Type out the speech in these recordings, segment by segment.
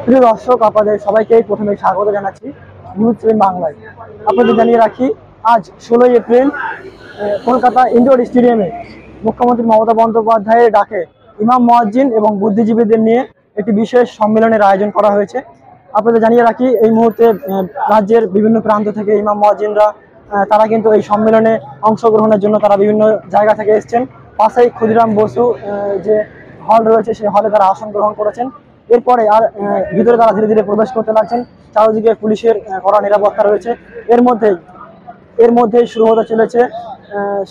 প্রিয় দর্শক, আপনাদের সবাইকে প্রথমে স্বাগত জানাচ্ছি নিউজ ট্রেন বাংলায়। আপনাদের জানিয়ে রাখি, আজ 16 এপ্রিল কলকাতা ইনডোর স্টেডিয়ামে মুখ্যমন্ত্রী মমতা বন্দ্যোপাধ্যায়ের ডাকে ইমাম মুয়াজ্জিন এবং বুদ্ধিজীবীদের নিয়ে একটি বিশেষ সম্মেলনের আয়োজন করা হয়েছে। আপনাদের জানিয়ে রাখি, এই মুহূর্তে রাজ্যের বিভিন্ন প্রান্ত থেকে ইমাম মুয়াজ্জিনরা তারা কিন্তু এই সম্মেলনে অংশগ্রহণের জন্য তারা বিভিন্ন জায়গা থেকে এসেছেন। পাশেই ক্ষুদিরাম বসু যে হল রয়েছে, সেই হলে তারা আসন গ্রহণ করেছেন। এরপরে আর ভিতরে তারা ধীরে ধীরে প্রবেশ করতে লাগছেন। চারদিকে পুলিশের কড়া নিরাপত্তা রয়েছে। এর মধ্যেই শুরু হতে চলেছে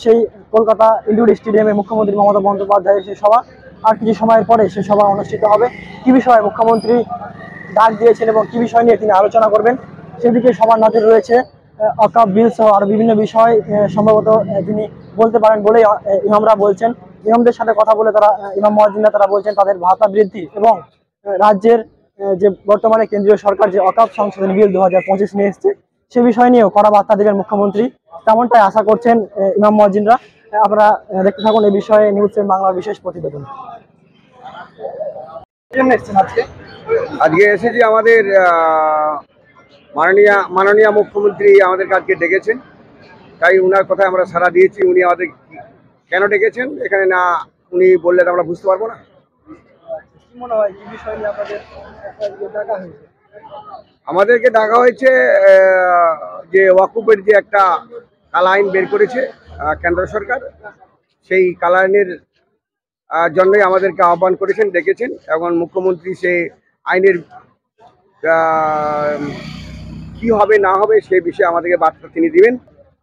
সেই কলকাতা ইনডোর স্টেডিয়ামে মুখ্যমন্ত্রী মমতা বন্দ্যোপাধ্যায়ের সেই সভা। আর কিছু সময়ের পরে সেই সভা অনুষ্ঠিত হবে। কি বিষয়ে মুখ্যমন্ত্রী ডাক দিয়েছেন এবং কি বিষয় নিয়ে তিনি আলোচনা করবেন, সেদিকে সবার নজর রয়েছে। ওয়াকফ বিল সহ আরো বিভিন্ন বিষয় সম্ভবত তিনি বলতে পারেন বলেই ইমামরা বলছেন। ইমামদের সাথে কথা বলে তারা ইমাম মুয়াজ্জিনরা তারা বলছেন তাদের ভাতা বৃদ্ধি এবং রাজ্যের যে বর্তমানে কেন্দ্রীয় সরকার যে ওয়াকফ সংশোধনী বিল 2025 নিয়ে এসছে, সে বিষয় নিয়েও কড়া বার্তা দেবেন মুখ্যমন্ত্রী, তেমনটাই আশা করছেন ইমাম মুয়াজ্জিনরা। আপনারা দেখতে থাকুন এই বিষয়ে নিউজ ট্রেন বাংলার বিশেষ প্রতিবেদন। আজকে এসেছি আমাদের মাননীয় মুখ্যমন্ত্রী আমাদের কাছে ডেকেছেন, তাই উনার কথায় আমরা সাড়া দিয়েছি। উনি আমাদের কেন ডেকেছেন এখানে না উনি বললে আমরা বুঝতে পারবো না। আমাদেরকে ডাকা হয়েছে যে ওয়াকফের যে একটা কালা আইন বের করেছে কেন্দ্র সরকার, সেই কালা আইনের জন্যই আমাদেরকে আহ্বান করেছেন, ডেকেছেন। এবং মুখ্যমন্ত্রী সেই আইনের কি হবে না হবে সেই বিষয়ে আমাদেরকে বার্তা তিনি দিবেন।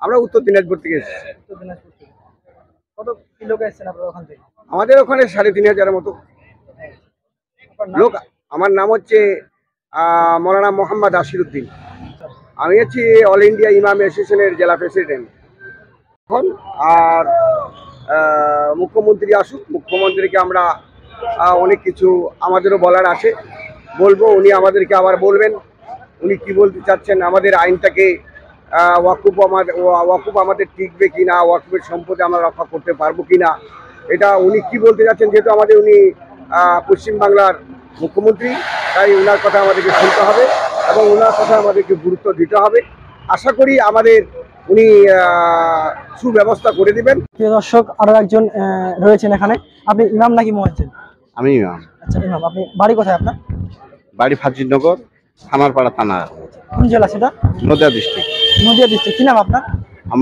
আমরা উত্তর দিনাজপুর থেকে এসেছি। আমাদের ওখানে 3500 মতো লোক। আমার নাম হচ্ছে মৌলানা মোহাম্মদ আশিরুদ্দিন। আমি হচ্ছি অল ইন্ডিয়া ইমাম অ্যাসোসিয়েশনের জেলা প্রেসিডেন্ট এখন। আর মুখ্যমন্ত্রী আসুক, মুখ্যমন্ত্রীকে আমরা অনেক কিছু আমাদেরও বলার আছে, বলবো। উনি আমাদেরকে আবার বলবেন উনি কি বলতে চাচ্ছেন, আমাদের আইনটাকে ওয়াকফ আমাদের টিকবে কি না, ওয়াকফের সম্পদে আমরা রক্ষা করতে পারবো কি না, এটা উনি কি বলতে চাচ্ছেন। যেহেতু উনি পশ্চিমবাংলার মুখ্যমন্ত্রী, তাই ওনার কথা আমাদেরকে শুনতে হবে এবং ওনার কথা আমাদেরকে গুরুত্ব দিতে হবে। আশা করি আমাদের উনি সুব্যবস্থা করে দিবেন। প্রিয় দর্শক, আরো একজন রয়েছেন এখানে। আপনি ইমাম নাকি মুয়াজ্জিন? আমি ইমাম। আচ্ছা ইমাম, আপনি বাড়ি কোথায় আপনার? বাড়ি ফাজিলনগর, থানারপাড়া থানা। কোন জেলা সেটা? নদিয়া ডিস্ট্রিক্ট। নদিয়া ডিস্ট্রিক্ট। কি নাম আপনার?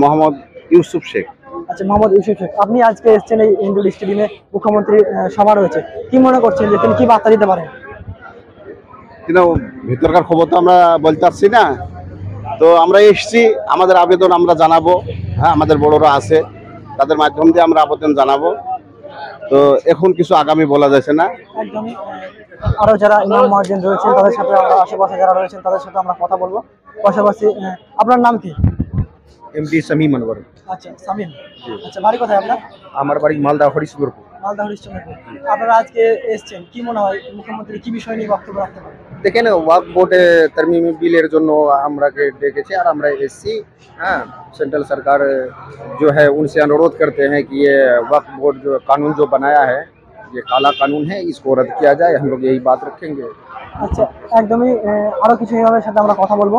মোহাম্মদ ইউসুফ শেখ। আচ্ছা, মোহাম্মদ ইউসুফ শেখ। আপনি আজকে এসেছেন এই ইনডোর স্টেডিয়ামে, মুখ্যমন্ত্রীর সভা রয়েছে। কি মনে করছেন যে তিনি কি বার্তা দিতে পারেন? কিন্তু ভিতরকার খবর তো আমরা বলতে পারছি না, তো আমরা এসেছি, আমাদের আবেদন আমরা জানাবো। হ্যাঁ, আমাদের বড়রা আছে, তাদের মাধ্যম দিয়ে আমরা আবেদন জানাবো। তো এখন কিছু আগামী বলা যাচ্ছে না। একদমই। আরো যারা ইমাম মুয়াজ্জিন রয়েছেন তাদের সাথে আমরা, আশেপাশে যারা রয়েছেন তাদের সাথে আমরা কথা বলবো। পাশাপাশি আপনার নাম কি? এমডি শামীম আনওয়ার। আচ্ছা শামীম। আচ্ছা, বাড়ি কোথায় আপনার? আমার বাড়ি মালদা হরিশচন্দ্রপুর। মালদা হরিশ্চন্দ্রপুর। আপনারা আজকে এসেছেন, কি মনে হয় মুখ্যমন্ত্রী কি বিষয় নিয়ে বক্তব্য রাখতে পারেন? দেখেন, ওয়াকফ বোর্ডে तरमीमी बिलेर জন্য আমরাকে ডেকেছে আর আমরা এসেছি। हाँ, सेंट्रल सरकार जो है उनसे अनुरोध करते हैं कि ये वक्फ बोर्ड जो कानून जो बनाया है, ये काला कानून है, इसको रद्द किया जाए। हम लोग यही बात रखेंगे। আচ্ছা, একদমই। আরো কিছু ইমামের সাথে আমরা কথা বলবো।